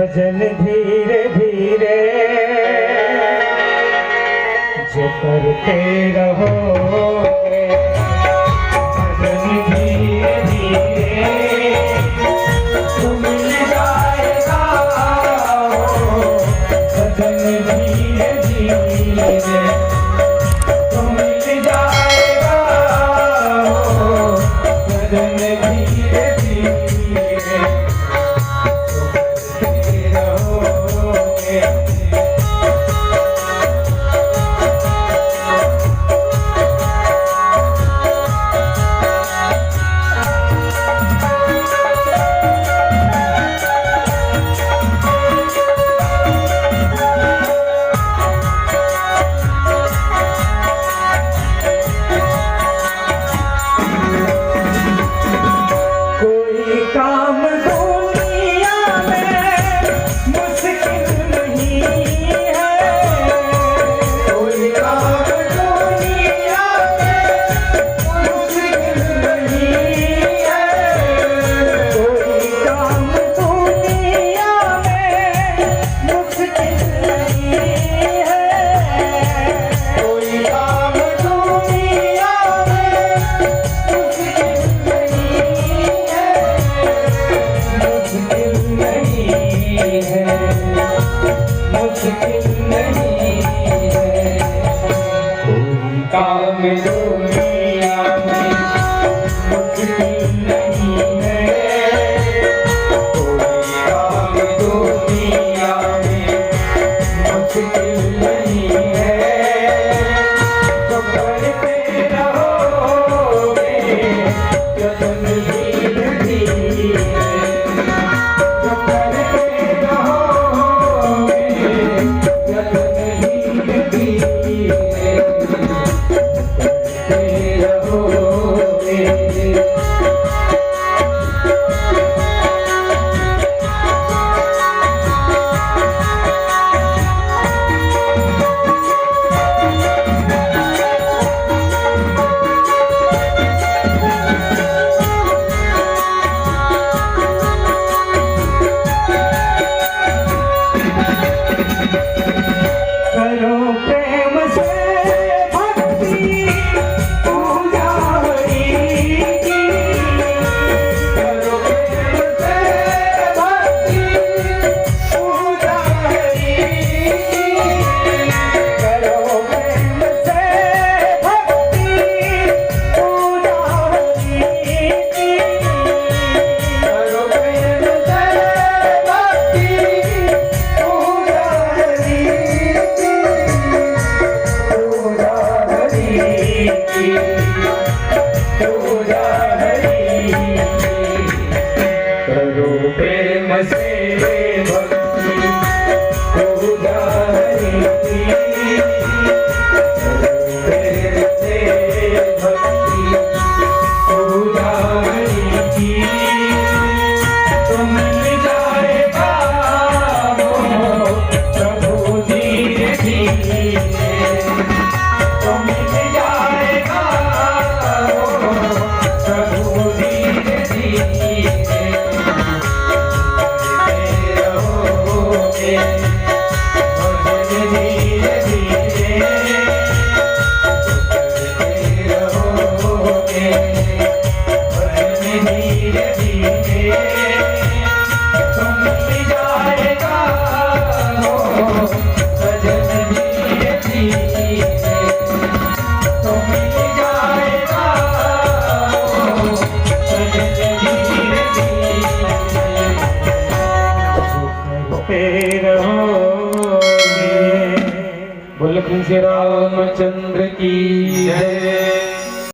सजन धीरे धीरे जो करते रहोगे, सजन धीरे धीरे तो मिल जाएगा, सजन धीरे धीरे तो मिल जाएगा, सजन धीरे धीरे काम दुनिया में मुश्किल नहीं है, कोई काम दुनिया में मुश्किल नहीं है, तो करते रहोगे यतन धीरे धीरे, तो करते रहोगे यतन धीरे धीरे करो प्रेम से भक्ति पूजा हरि की, करो प्रेम से भक्ति पूजा हरि की, तो मिल जाएगा प्रभु धीरे धीरे, तो मिल जाएगा प्रभु धीरे धीरे। बोल श्री रामचंद्र की जय।